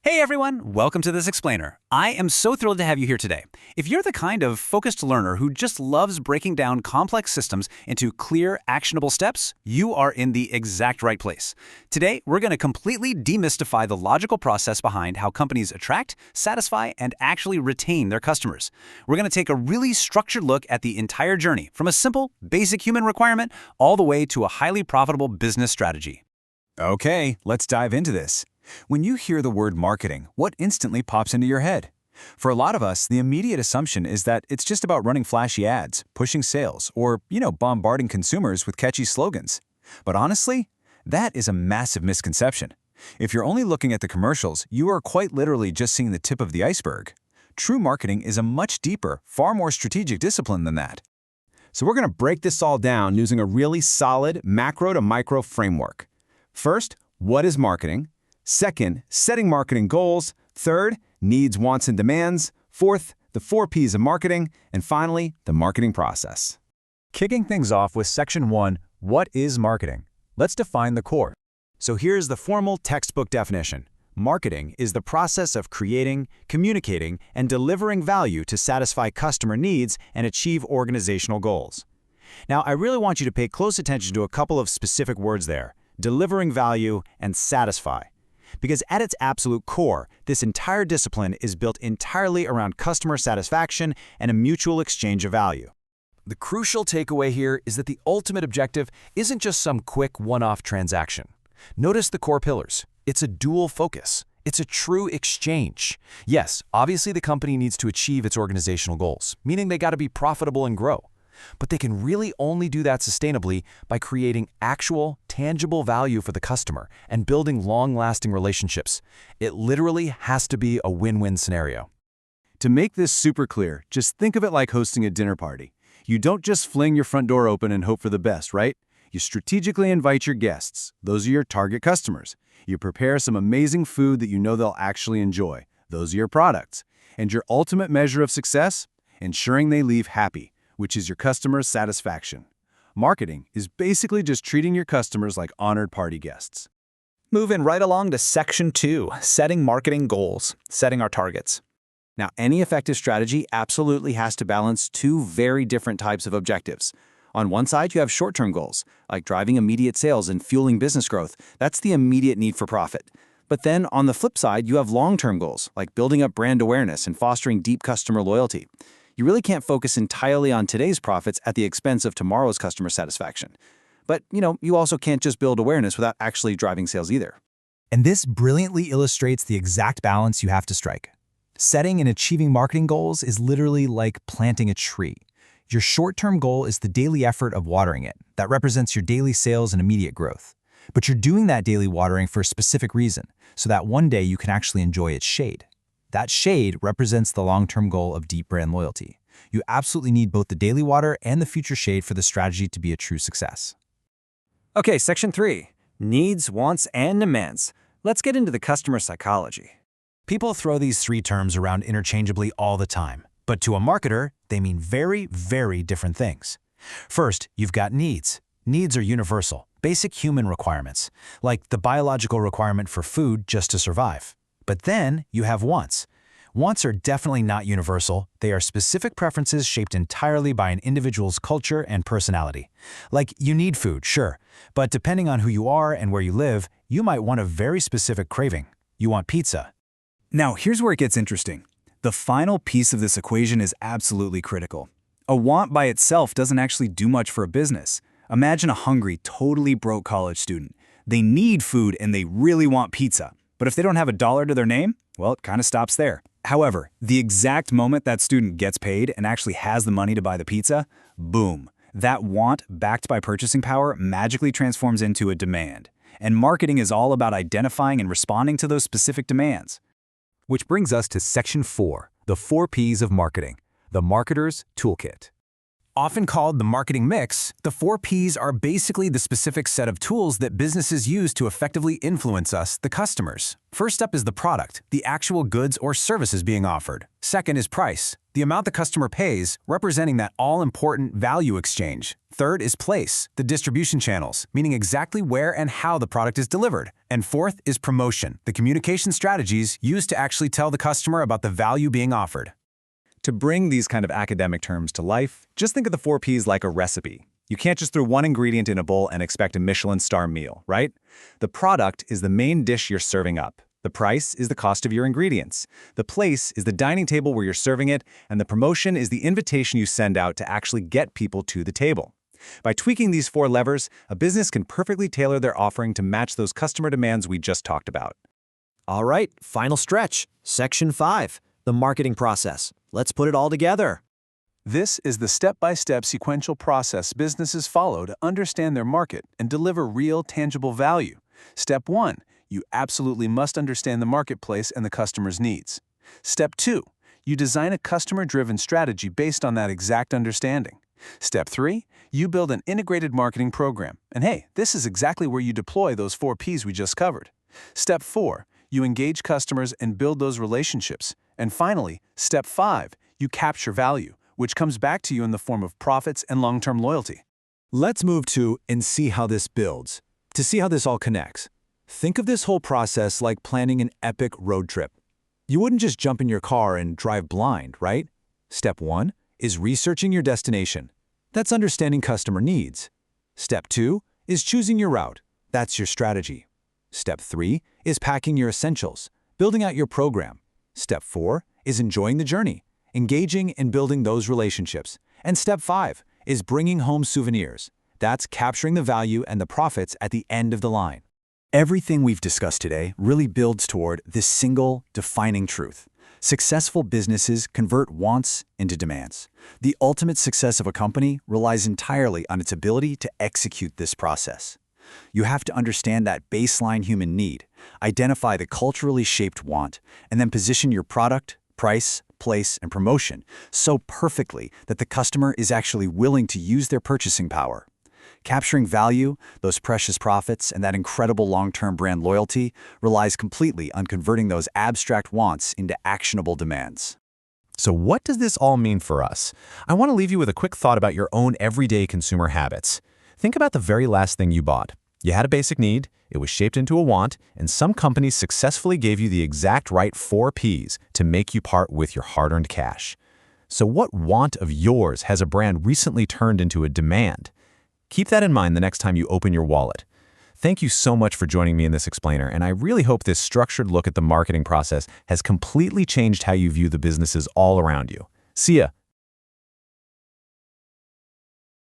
Hey everyone, welcome to This Explainer. I am so thrilled to have you here today. If you're the kind of focused learner who just loves breaking down complex systems into clear, actionable steps, you are in the exact right place. Today, we're going to completely demystify the logical process behind how companies attract, satisfy, and actually retain their customers. We're going to take a really structured look at the entire journey, from a simple, basic human requirement all the way to a highly profitable business strategy. Okay, let's dive into this. When you hear the word marketing, what instantly pops into your head? For a lot of us, the immediate assumption is that it's just about running flashy ads, pushing sales, or, bombarding consumers with catchy slogans. But honestly, that is a massive misconception. If you're only looking at the commercials, you are quite literally just seeing the tip of the iceberg. True marketing is a much deeper, far more strategic discipline than that. So we're going to break this all down using a really solid macro to micro framework. First, what is marketing? Second, setting marketing goals. Third, needs, wants, and demands. Fourth, the 4 Ps of marketing. And finally, the marketing process. Kicking things off with Section 1, what is marketing? Let's define the core. So here's the formal textbook definition. Marketing is the process of creating, communicating, and delivering value to satisfy customer needs and achieve organizational goals. Now, I really want you to pay close attention to a couple of specific words there: delivering value and satisfy. Because at its absolute core, this entire discipline is built entirely around customer satisfaction and a mutual exchange of value. The crucial takeaway here is that the ultimate objective isn't just some quick one-off transaction. Notice the core pillars. It's a dual focus. It's a true exchange. Yes, obviously the company needs to achieve its organizational goals, meaning they got to be profitable and grow. But they can really only do that sustainably by creating actual, tangible value for the customer and building long-lasting relationships. It literally has to be a win-win scenario. To make this super clear, just think of it like hosting a dinner party. You don't just fling your front door open and hope for the best, right? You strategically invite your guests. Those are your target customers. You prepare some amazing food that you know they'll actually enjoy. Those are your products. And your ultimate measure of success? Ensuring they leave happy, which is your customer's satisfaction. Marketing is basically just treating your customers like honored party guests. Moving right along to Section 2, setting marketing goals, setting our targets. Now, any effective strategy absolutely has to balance 2 very different types of objectives. On one side, you have short-term goals, like driving immediate sales and fueling business growth. That's the immediate need for profit. But then, on the flip side, you have long-term goals, like building up brand awareness and fostering deep customer loyalty. You really can't focus entirely on today's profits at the expense of tomorrow's customer satisfaction. But, you also can't just build awareness without actually driving sales either. And this brilliantly illustrates the exact balance you have to strike. Setting and achieving marketing goals is literally like planting a tree. Your short-term goal is the daily effort of watering it. That represents your daily sales and immediate growth. But you're doing that daily watering for a specific reason, so that one day you can actually enjoy its shade. That shade represents the long-term goal of deep brand loyalty. You absolutely need both the daily water and the future shade for the strategy to be a true success. Okay, Section 3, needs, wants, and demands. Let's get into the customer psychology. People throw these 3 terms around interchangeably all the time, but to a marketer, they mean very, very different things. First, you've got needs. Needs are universal, basic human requirements, like the biological requirement for food just to survive. But then you have wants. Wants are definitely not universal. They are specific preferences shaped entirely by an individual's culture and personality. Like, you need food, sure, but depending on who you are and where you live, you might want a very specific craving. You want pizza. Now, here's where it gets interesting. The final piece of this equation is absolutely critical. A want by itself doesn't actually do much for a business. Imagine a hungry, totally broke college student. They need food and they really want pizza. But if they don't have $1 to their name, well, it kind of stops there. However, the exact moment that student gets paid and actually has the money to buy the pizza, boom, that want backed by purchasing power magically transforms into a demand. And marketing is all about identifying and responding to those specific demands. Which brings us to Section 4, the 4 Ps of marketing, the marketer's toolkit. Often called the marketing mix, the 4 Ps are basically the specific set of tools that businesses use to effectively influence us, the customers. First up is the product, the actual goods or services being offered. Second is price, the amount the customer pays, representing that all-important value exchange. Third is place, the distribution channels, meaning exactly where and how the product is delivered. And fourth is promotion, the communication strategies used to actually tell the customer about the value being offered. To bring these kind of academic terms to life, just think of the 4 Ps like a recipe. You can't just throw one ingredient in a bowl and expect a Michelin star meal, right? The product is the main dish you're serving up. The price is the cost of your ingredients. The place is the dining table where you're serving it, and the promotion is the invitation you send out to actually get people to the table. By tweaking these 4 levers, a business can perfectly tailor their offering to match those customer demands we just talked about. All right, final stretch. Section 5, the marketing process. Let's put it all together. This is the step-by-step sequential process businesses follow to understand their market and deliver real, tangible value. Step 1. You absolutely must understand the marketplace and the customer's needs. Step 2. You design a customer-driven strategy based on that exact understanding. Step 3. You build an integrated marketing program. And hey, this is exactly where you deploy those 4 Ps we just covered. Step 4. You engage customers and build those relationships. And finally, Step 5. You capture value, which comes back to you in the form of profits and long-term loyalty. Let's move to and see how this builds. To see how this all connects, think of this whole process like planning an epic road trip. You wouldn't just jump in your car and drive blind, right? Step 1 is researching your destination. That's understanding customer needs. Step 2 is choosing your route. That's your strategy. Step 3 is packing your essentials, building out your program. Step 4 is enjoying the journey, engaging and building those relationships. And Step 5 is bringing home souvenirs. That's capturing the value and the profits at the end of the line. Everything we've discussed today really builds toward this single, defining truth. Successful businesses convert wants into demands. The ultimate success of a company relies entirely on its ability to execute this process. You have to understand that baseline human need, identify the culturally shaped want, and then position your product, price, place, and promotion so perfectly that the customer is actually willing to use their purchasing power. Capturing value, those precious profits, and that incredible long-term brand loyalty relies completely on converting those abstract wants into actionable demands. So what does this all mean for us? I want to leave you with a quick thought about your own everyday consumer habits. Think about the very last thing you bought. You had a basic need, it was shaped into a want, and some companies successfully gave you the exact right 4 Ps to make you part with your hard-earned cash. So what want of yours has a brand recently turned into a demand? Keep that in mind the next time you open your wallet. Thank you so much for joining me in this explainer, and I really hope this structured look at the marketing process has completely changed how you view the businesses all around you. See ya!